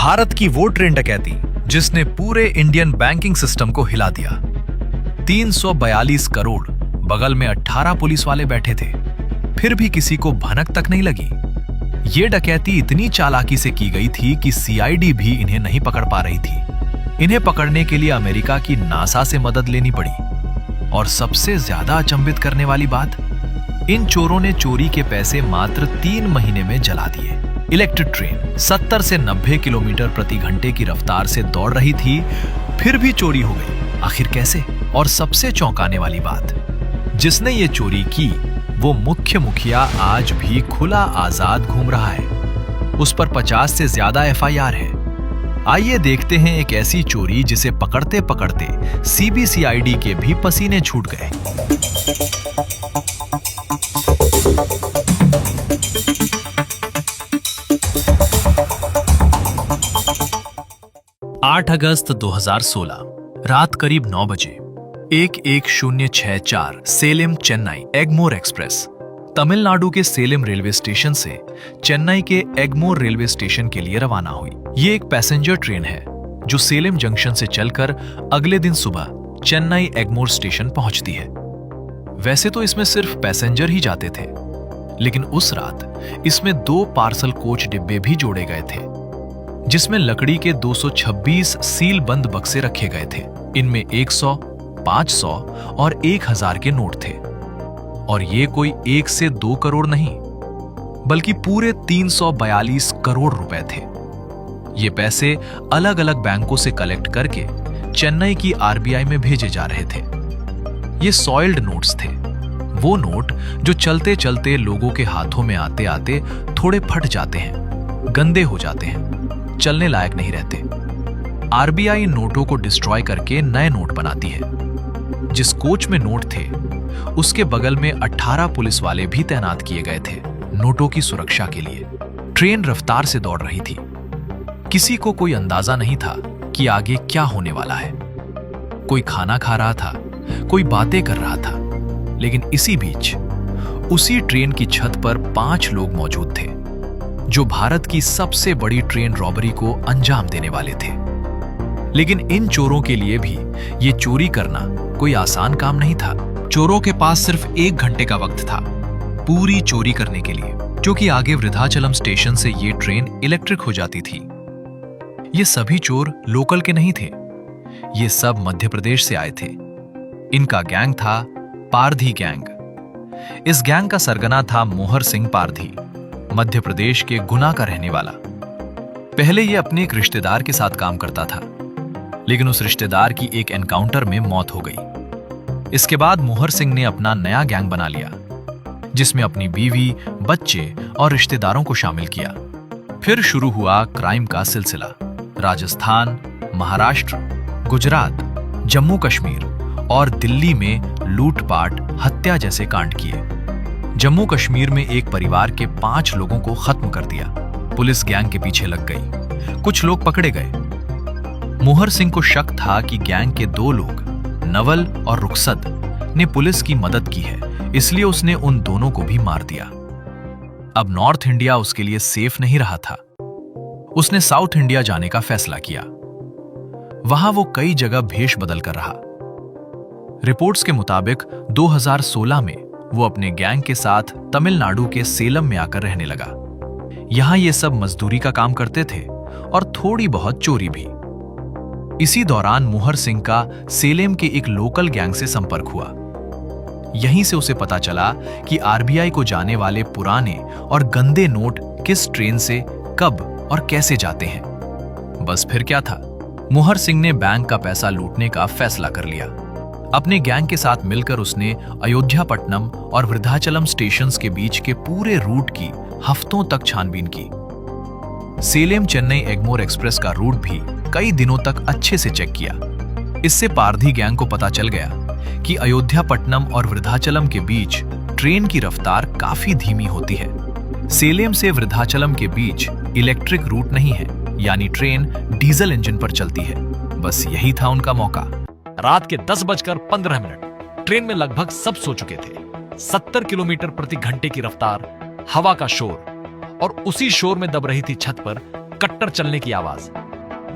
भारत की वो ट्रेन डकैती जिसने पूरे इंडियन बैंकिंग सिस्टम को हिला दिया। 342 करोड़, बगल में 18 पुलिस वाले बैठे थे, फिर भी किसी को भनक तक नहीं लगी। ये डकैती इतनी चालाकी से की गई थी कि सीआईडी भी इन्हें नहीं पकड़ पा रही थी। इन्हें पकड़ने के लिए अमेरिका की नासा से मदद लेनी पड़ी। और सबसे ज्यादा अचंभित करने वाली बात, इन चोरों ने चोरी के पैसे मात्र 3 महीने में जला दिए। इलेक्ट्रिक ट्रेन 70 से 90 किलोमीटर प्रति घंटे की रफ्तार से दौड़ रही थी, फिर भी चोरी हो गई। आखिर कैसे? और सबसे चौंकाने वाली बात, जिसने ये चोरी की वो मुख्य मुखिया आज भी खुला आजाद घूम रहा है। उस पर 50 से ज्यादा एफआईआर है। आइए देखते हैं एक ऐसी चोरी जिसे पकड़ते पकड़ते सीबीसीआईडी के भी पसीने छूट गए। 8 अगस्त 2016 रात करीब 9 बजे 11064 सेलेम चेन्नई एगमोर एक्सप्रेस तमिलनाडु के सेलेम रेलवे स्टेशन से चेन्नई के एगमोर रेलवे स्टेशन के लिए रवाना हुई। ये एक पैसेंजर ट्रेन है जो सेलेम जंक्शन से चलकर अगले दिन सुबह चेन्नई एगमोर स्टेशन पहुंचती है। वैसे तो इसमें सिर्फ पैसेंजर ही जाते थे, लेकिन उस रात इसमें 2 पार्सल कोच डिब्बे भी जोड़े गए थे, जिसमें लकड़ी के 226 सील बंद बक्से रखे गए थे। इनमें 100, 500 और 1000 के नोट थे। और ये कोई 1 से 2 करोड़ नहीं, बल्कि पूरे 342 करोड़ रुपए थे। ये पैसे अलग अलग बैंकों से कलेक्ट करके चेन्नई की आरबीआई में भेजे जा रहे थे। ये सॉइल्ड नोट्स थे, वो नोट जो चलते चलते लोगों के हाथों में आते आते थोड़े फट जाते हैं, गंदे हो जाते हैं, चलने लायक नहीं रहते। आरबीआई इन नोटों को डिस्ट्रॉय करके नए नोट बनाती है। जिस कोच में नोट थे उसके बगल में 18 पुलिस वाले भी तैनात किए गए थे नोटों की सुरक्षा के लिए। ट्रेन रफ्तार से दौड़ रही थी। किसी को कोई अंदाजा नहीं था कि आगे क्या होने वाला है। कोई खाना खा रहा था, कोई बातें कर रहा था, लेकिन इसी बीच उसी ट्रेन की छत पर 5 लोग मौजूद थे जो भारत की सबसे बड़ी ट्रेन रॉबरी को अंजाम देने वाले थे। लेकिन इन चोरों के लिए भी ये चोरी करना कोई आसान काम नहीं था। चोरों के पास सिर्फ 1 घंटे का वक्त था पूरी चोरी करने के लिए, क्योंकि आगे वृद्धाचलम स्टेशन से ये ट्रेन इलेक्ट्रिक हो जाती थी। ये सभी चोर लोकल के नहीं थे, ये सब मध्य प्रदेश से आए थे। इनका गैंग था पारधी गैंग। इस गैंग का सरगना था मोहर सिंह पारधी, मध्य प्रदेश के गुना का रहने वाला। पहले ये अपने एक रिश्तेदार के साथ काम करता था, लेकिन उस रिश्तेदार की एक एनकाउंटर में मौत हो गई। इसके बाद मोहर सिंह ने अपना नया गैंग बना लिया, जिसमें अपनी बीवी, बच्चे और रिश्तेदारों को शामिल किया। फिर शुरू हुआ क्राइम का सिलसिला। राजस्थान, महाराष्ट्र, गुजरात, जम्मू कश्मीर और दिल्ली में लूटपाट, हत्या जैसे कांड किए। जम्मू कश्मीर में एक परिवार के 5 लोगों को खत्म कर दिया। पुलिस गैंग के पीछे लग गई, कुछ लोग पकड़े गए। मोहर सिंह को शक था कि गैंग के 2 लोग, नवल और रुखसद, ने पुलिस की मदद की है, इसलिए उसने उन दोनों को भी मार दिया। अब नॉर्थ इंडिया उसके लिए सेफ नहीं रहा था। उसने साउथ इंडिया जाने का फैसला किया। वहां वो कई जगह भेष बदल कर रहा। रिपोर्ट्स के मुताबिक 2016 में वो अपने गैंग के साथ तमिलनाडु के सेलम में आकर रहने लगा। यहां ये सब मजदूरी का काम करते थे और थोड़ी बहुत चोरी भी। इसी दौरान मोहर सिंह का सेलेम के एक लोकल गैंग से संपर्क हुआ। यहीं से उसे पता चला कि आरबीआई को जाने वाले पुराने और गंदे नोट किस ट्रेन से कब और कैसे जाते हैं। बस फिर क्या था, मोहर सिंह ने बैंक का पैसा लूटने का फैसला कर लिया। अपने गैंग के साथ मिलकर उसने अयोध्यापट्टनम और वृद्धाचलम स्टेशंस के बीच के पूरे रूट की हफ्तों तक छानबीन की। सेलेम चेन्नई एगमोर एक्सप्रेस का रूट भी कई दिनों तक अच्छे से चेक किया। इससे पारधी गैंग को पता चल गया कि अयोध्यापट्टनम और वृद्धाचलम के बीच ट्रेन की रफ्तार काफी धीमी होती है। सेलेम से वृद्धाचलम के बीच इलेक्ट्रिक रूट नहीं है, यानी ट्रेन डीजल इंजन पर चलती है। बस यही था उनका मौका। रात के 10:15 ट्रेन में लगभग सब सो चुके थे। 70 किलोमीटर प्रति घंटे की रफ्तार, हवा का शोर और उसी शोर में दब रही थी छत पर कट्टर चलने की आवाज।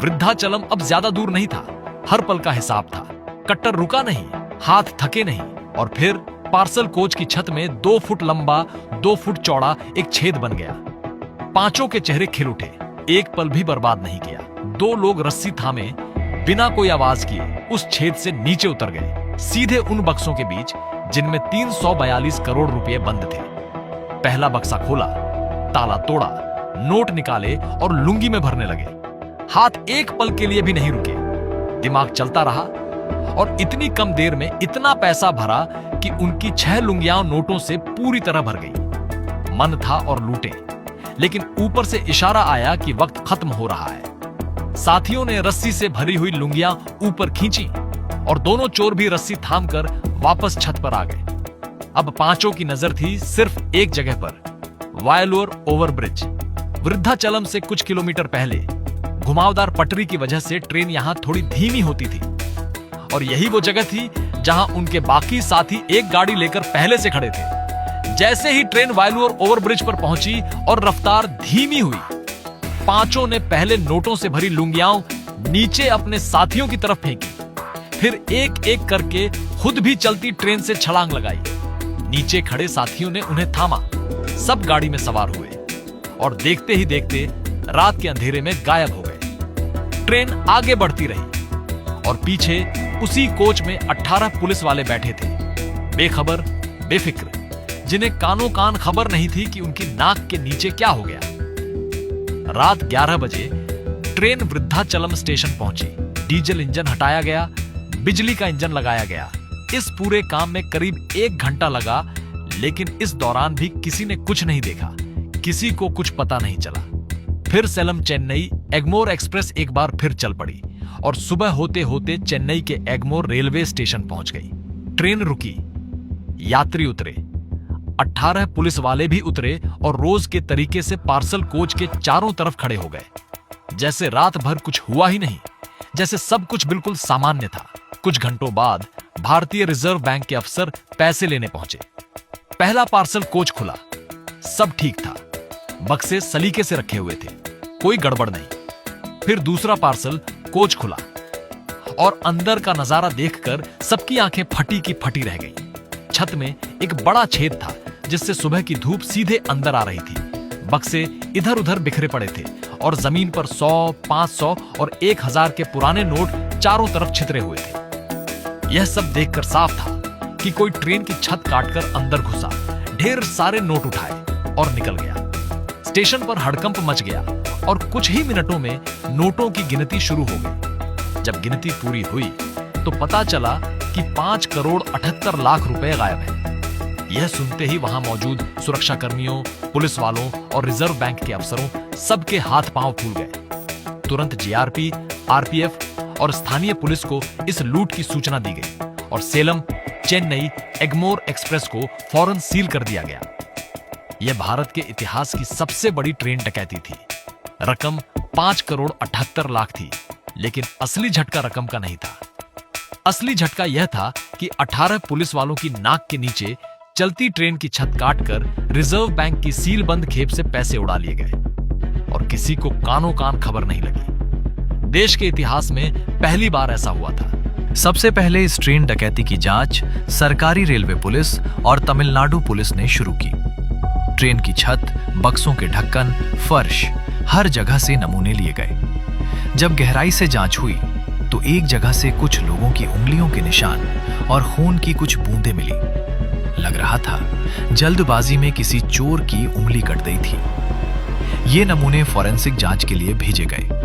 वृद्धाचलम अब ज्यादा दूर नहीं था, हर पल का हिसाब था। कट्टर रुका नहीं, हाथ थके नहीं, और फिर पार्सल कोच की छत में 2 फुट लंबा 2 फुट चौड़ा एक छेद बन गया। पांचों के चेहरे खिल उठे, एक पल भी बर्बाद नहीं किया। 2 लोग रस्सी थामे बिना कोई आवाज किए उस छेद से नीचे उतर गए, सीधे उन बक्सों के बीच जिनमें 342 करोड़ रुपए बंद थे। पहला बक्सा खोला, ताला तोड़ा, नोट निकाले और लुंगी में भरने लगे। हाथ एक पल के लिए भी नहीं रुके, दिमाग चलता रहा और इतनी कम देर में इतना पैसा भरा कि उनकी 6 लुंगियां नोटों से पूरी तरह भर गई। मन था और लूटे, लेकिन ऊपर से इशारा आया कि वक्त खत्म हो रहा है। साथियों ने रस्सी से भरी हुई लुंगियां ऊपर खींची और दोनों चोर भी रस्सी थामकर वापस छत पर आ गए। अब पांचों की नजर थी सिर्फ एक जगह पर, वायलोर ओवरब्रिज। वृद्धाचलम से कुछ किलोमीटर पहले घुमावदार पटरी की वजह से ट्रेन यहां थोड़ी धीमी होती थी, और यही वो जगह थी जहां उनके बाकी साथी एक गाड़ी लेकर पहले से खड़े थे। जैसे ही ट्रेन वायलोर ओवरब्रिज पर पहुंची और रफ्तार धीमी हुई, पांचों ने पहले नोटों से भरी लुंगियां नीचे अपने साथियों की तरफ फेंकी, फिर एक एक करके खुद भी चलती ट्रेन से छलांग लगाई। नीचे खड़े साथियों ने उन्हें थामा, सब गाड़ी में सवार हुए और देखते ही देखते रात के अंधेरे में गायब हो गए। ट्रेन आगे बढ़ती रही और पीछे उसी कोच में 18 पुलिस वाले बैठे थे, बेखबर बेफिक्र, जिन्हें कानों कान खबर नहीं थी कि उनकी नाक के नीचे क्या हो गया। रात 11 बजे ट्रेन वृद्धाचलम स्टेशन पहुंची। डीजल इंजन हटाया गया, बिजली का इंजन लगाया गया। इस पूरे काम में करीब 1 घंटा लगा, लेकिन इस दौरान भी किसी ने कुछ नहीं देखा, किसी को कुछ पता नहीं चला। फिर सेलम चेन्नई एगमोर एक्सप्रेस एक बार फिर चल पड़ी और सुबह होते होते चेन्नई के एगमोर रेलवे स्टेशन पहुंच गई। ट्रेन रुकी, यात्री उतरे, 18 पुलिस वाले भी उतरे और रोज के तरीके से पार्सल कोच के चारों तरफ खड़े हो गए, जैसे रात भर कुछ हुआ ही नहीं, जैसे सब कुछ बिल्कुल सामान्य था। कुछ घंटों बाद भारतीय रिजर्व बैंक के अफसर पैसे लेने पहुंचे। पहला पार्सल कोच खुला, सब ठीक था, बक्से सलीके से रखे हुए थे, कोई गड़बड़ नहीं। फिर दूसरा पार्सल कोच खुला और अंदर का नजारा देखकर सबकी आंखें फटी की फटी रह गईं। छत में एक बड़ा छेद था जिससे सुबह की धूप सीधे अंदर आ रही थी। बक्से इधर उधर बिखरे पड़े थे और जमीन पर 100, 500 और 1000 के पुराने नोट चारों तरफ छितरे हुए थे। यह सब देखकर साफ था कि कोई ट्रेन की छत काटकर अंदर घुसा, ढेर सारे नोट उठाए और निकल गया। स्टेशन पर हड़कंप मच गया और कुछ ही मिनटों में नोटों की गिनती शुरू हो गई। जब गिनती पूरी हुई तो पता चला कि 5 करोड़ 78 लाख रुपए गायब हैं। यह सुनते ही वहां मौजूद सुरक्षा कर्मियों, पुलिस वालों और रिजर्व बैंक के अफसरों सबके हाथ पांव फूल गए। तुरंत जीआरपी, आरपीएफ और स्थानीय पुलिस को इस लूट की सूचना दी गई और सेलम चेन्नई एगमोर एक्सप्रेस को फौरन सील कर दिया गया। यह भारत के इतिहास की सबसे बड़ी ट्रेन डकैती थी। रकम 5 करोड़ 78 लाख थी, लेकिन असली झटका रकम का नहीं था। असली झटका यह था कि 18 पुलिस वालों की नाक के नीचे चलती ट्रेन की छत काटकर रिजर्व बैंक की सील बंद खेप से पैसे उड़ा लिए गए और किसी को कानों कान खबर नहीं लगी। देश के इतिहास में पहली बार ऐसा हुआ था। सबसे पहले इस ट्रेन डकैती की जांच सरकारी रेलवे पुलिस और तमिलनाडु पुलिस ने शुरू की। ट्रेन की छत, बक्सों के ढक्कन, फर्श, हर जगह से नमूने लिए गए। जब गहराई से जांच हुई तो एक जगह से कुछ लोगों की उंगलियों के निशान और खून की कुछ बूंदें मिली। लग रहा था जल्दबाजी में किसी चोर की उंगली कट गई थी। ये नमूने फॉरेंसिक जांच के लिए भेजे गए।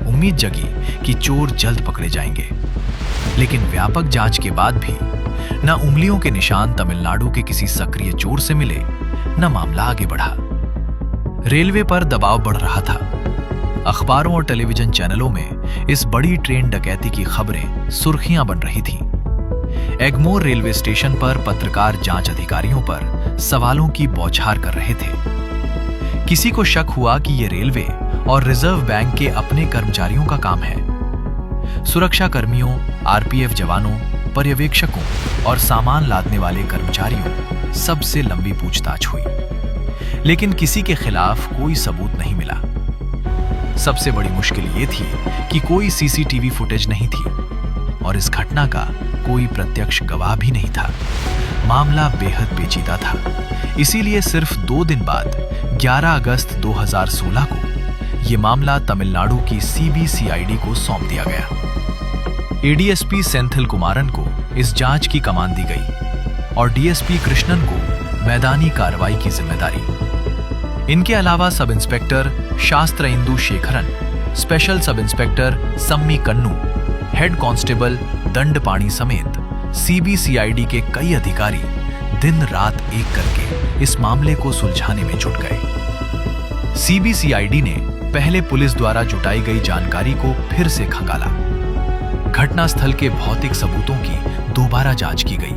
उम्मीद जगी कि चोर जल्द पकड़े जाएंगे, लेकिन व्यापक जांच के बाद भी न उंगलियों के निशान तमिलनाडु के किसी सक्रिय चोर से मिले, न मामला आगे बढ़ा। रेलवे पर दबाव बढ़ रहा था। अखबारों और टेलीविजन चैनलों में इस बड़ी ट्रेन डकैती की खबरें सुर्खियां बन रही थीं। एगमोर रेलवे स्टेशन पर पत्रकार जांच अधिकारियों पर सवालों की बौछार कर रहे थे। किसी को शक हुआ कि यह रेलवे और रिजर्व बैंक के अपने कर्मचारियों का काम है। सुरक्षा कर्मियों, आरपीएफ जवानों, पर्यवेक्षकों और सामान लादने वाले कर्मचारियों सबसे लंबी पूछताछ हुई, लेकिन किसी के खिलाफ कोई सबूत नहीं मिला। सबसे बड़ी मुश्किल ये थी कि कोई सीसीटीवी फुटेज नहीं थी और इस घटना का कोई प्रत्यक्ष गवाह भी नहीं था। मामला बेहद पेचीदा था। इसीलिए सिर्फ 2 दिन बाद 11 अगस्त 2016 को यह मामला तमिलनाडु की सीबीसीआईडी को सौंप दिया गया। एडीएसपी सेंथिल कुमारन को इस जांच की कमान दी गई और डीएसपी कृष्णन को मैदानी कार्रवाई की जिम्मेदारी। इनके अलावा सब इंस्पेक्टर शास्त्र Indu Shekharan, special sub inspector सम्मी कन्नू, हेड कांस्टेबल दंडपाणी समेत सीबीसीआईडी के कई अधिकारी दिन रात एक करके इस मामले को सुलझाने में जुट गए। सीबीसीआईडी ने पहले पुलिस द्वारा जुटाई गई जानकारी को फिर से खंगाला। घटनास्थल के भौतिक सबूतों की दोबारा जांच की गई।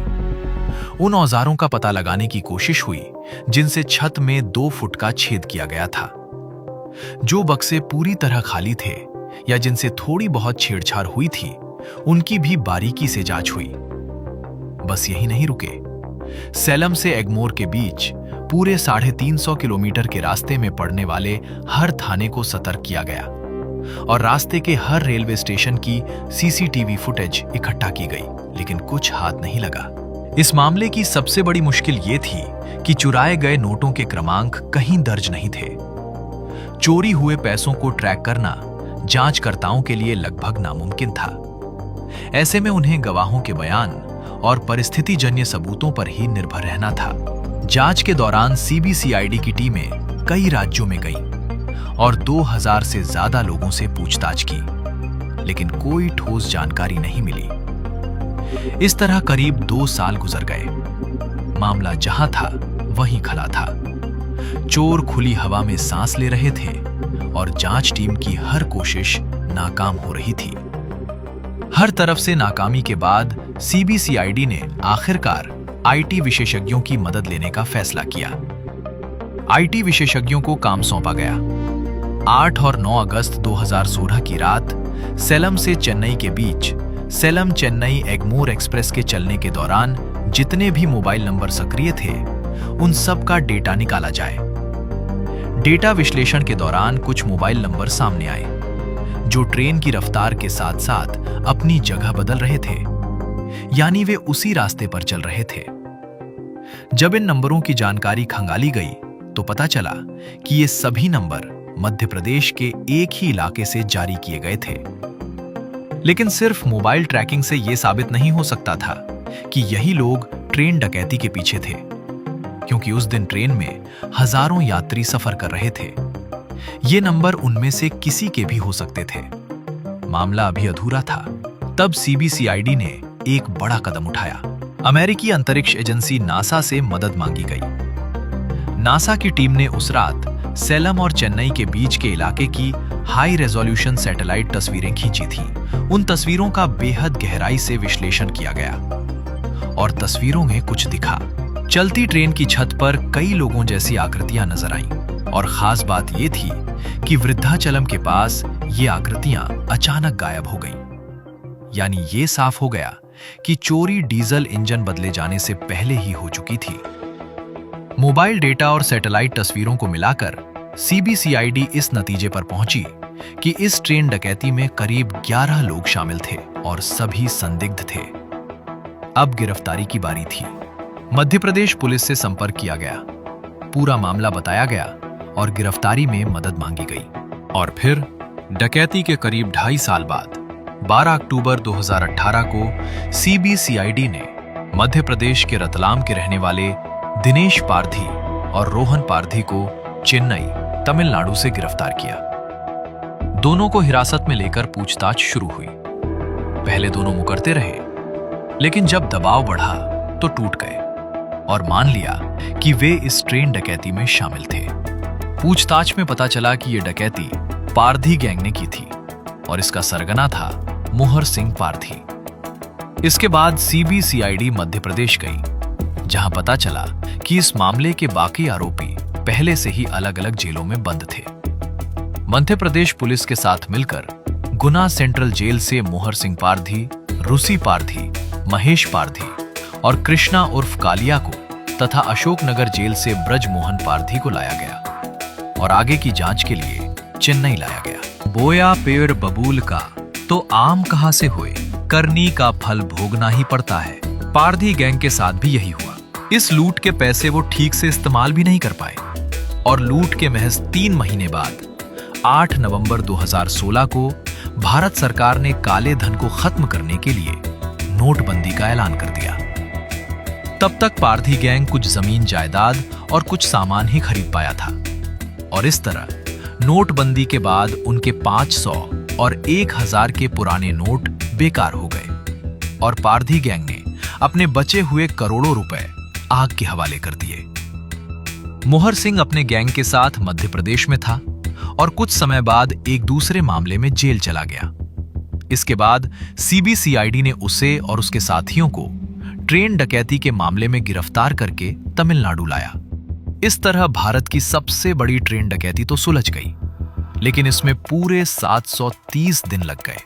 उन औजारों का पता लगाने की कोशिश हुई जिनसे छत में 2 फुट का छेद किया गया था। जो बक्से पूरी तरह खाली थे या जिनसे थोड़ी बहुत छेड़छाड़ हुई थी, उनकी भी बारीकी से जांच हुई। बस यही नहीं रुके। सेलम से एगमोर के बीच पूरे 350 किलोमीटर के रास्ते में पड़ने वाले हर थाने को सतर्क किया गया और रास्ते के हर रेलवे स्टेशन की सीसीटीवी फुटेज इकट्ठा की गई, लेकिन कुछ हाथ नहीं लगा। इस मामले की सबसे बड़ी मुश्किल ये थी कि चुराए गए नोटों के क्रमांक कहीं दर्ज नहीं थे। चोरी हुए पैसों को ट्रैक करना जांचकर्ताओं के लिए लगभग नामुमकिन था। ऐसे में उन्हें गवाहों के बयान और परिस्थितिजन्य सबूतों पर ही निर्भर रहना था। जांच के दौरान सीबीसीआईडी की टीमें कई राज्यों में गईं और 2000 से ज्यादा लोगों से पूछताछ की, लेकिन कोई ठोस जानकारी नहीं मिली। इस तरह करीब 2 साल गुजर गए। मामला जहां था वहीं खला था। चोर खुली हवा में सांस ले रहे थे और जांच टीम की हर कोशिश नाकाम हो रही थी। हर तरफ से नाकामी के बाद सीबीसीआईडी ने आखिरकार आईटी विशेषज्ञों की मदद लेने का फैसला किया। आईटी विशेषज्ञों को काम सौंपा गया। 8 और 9 अगस्त 2016 की रात सेलम से चेन्नई के बीच सेलम चेन्नई एगमोर एक्सप्रेस के चलने के दौरान जितने भी मोबाइल नंबर सक्रिय थे, उन सब का डेटा निकाला जाए। डेटा विश्लेषण के दौरान कुछ मोबाइल नंबर सामने आए जो ट्रेन की रफ्तार के साथ साथ अपनी जगह बदल रहे थे, यानी वे उसी रास्ते पर चल रहे थे। जब इन नंबरों की जानकारी खंगाली गई तो पता चला कि ये सभी नंबर मध्य प्रदेश के एक ही इलाके से जारी किए गए थे। लेकिन सिर्फ मोबाइल ट्रैकिंग से यह साबित नहीं हो सकता था कि यही लोग ट्रेन डकैती के पीछे थे, क्योंकि उस दिन ट्रेन में हजारों यात्री सफर कर रहे थे। ये नंबर उनमें से किसी के भी हो सकते थे। मामला अभी अधूरा था। तब सीबीसीआईडी ने एक बड़ा कदम उठाया। अमेरिकी अंतरिक्ष एजेंसी नासा से मदद मांगी गई। नासा की टीम ने उस रात सेलम और चेन्नई के बीच के इलाके की हाई रेजोल्यूशन सैटेलाइट तस्वीरें खींची थीं। उन तस्वीरों का बेहद गहराई से विश्लेषण किया गया और तस्वीरों में कुछ दिखा। चलती ट्रेन की छत पर कई लोगों जैसी आकृतियां नजर आईं और खास बात यह थी कि वृद्धाचलम के पास ये आकृतियां अचानक गायब हो गईं। यानी ये साफ हो गया कि चोरी डीजल इंजन बदले जाने से पहले ही हो चुकी थी। मोबाइल डेटा और सैटेलाइट तस्वीरों को मिलाकर सीबीसीआईडी इस नतीजे पर पहुंची कि इस ट्रेन डकैती में करीब 11 लोग शामिल थे और सभी संदिग्ध थे। अब गिरफ्तारी की बारी थी। मध्य प्रदेश पुलिस से संपर्क किया गया, पूरा मामला बताया गया और गिरफ्तारी में मदद मांगी गई। और फिर डकैती के करीब 2.5 साल बाद 12 अक्टूबर 2018 को सीबीसीआईडी ने मध्य प्रदेश के रतलाम के रहने वाले दिनेश पारधी और रोहन पारधी को चेन्नई, तमिलनाडु से गिरफ्तार किया। दोनों को हिरासत में लेकर पूछताछ शुरू हुई। पहले दोनों मुकरते रहे, लेकिन जब दबाव बढ़ा तो टूट गए और मान लिया कि वे इस ट्रेन डकैती में शामिल थे। पूछताछ में पता चला कि यह डकैती पारधी गैंग ने की थी और इसका सरगना था मोहर सिंह पारधी। इसके बाद सीबीसीआईडी मध्य प्रदेश गई, जहां पता चला कि इस मामले के बाकी आरोपी पहले से ही अलग अलग जेलों में बंद थे। मध्य प्रदेश पुलिस के साथ मिलकर गुना सेंट्रल जेल से मोहर सिंह पारधी, रूसी पारधी, महेश पारधी और कृष्णा उर्फ कालिया को तथा अशोकनगर जेल से ब्रज मोहन पारधी को लाया गया और आगे की जांच के लिए चेन्नई लाया गया। बोया पेड़ बबूल का तो आम कहां से हुए, करनी का फल भोगना ही पड़ता है। पारधी गैंग के साथ भी यही हुआ। इस लूट के पैसे वो ठीक से इस्तेमाल भी नहीं कर पाए और लूट के महज 3 महीने बाद 8 नवंबर 2016 को भारत सरकार ने काले धन को खत्म करने के लिए नोटबंदी का ऐलान कर दिया। तब तक पारधी गैंग कुछ जमीन जायदाद और कुछ सामान ही खरीद पाया था और इस तरह नोटबंदी के बाद उनके 500 और 1000 के पुराने नोट बेकार हो गए और पारधी गैंग ने अपने बचे हुए करोड़ों रुपए आग के हवाले कर दिए। मोहर सिंह अपने गैंग के साथ मध्य प्रदेश में था और कुछ समय बाद एक दूसरे मामले में जेल चला गया। इसके बाद सीबीसीआईडी ने उसे और उसके साथियों को ट्रेन डकैती के मामले में गिरफ्तार करके तमिलनाडु लाया। इस तरह भारत की सबसे बड़ी ट्रेन डकैती तो सुलझ गई, लेकिन इसमें पूरे 730 दिन लग गए।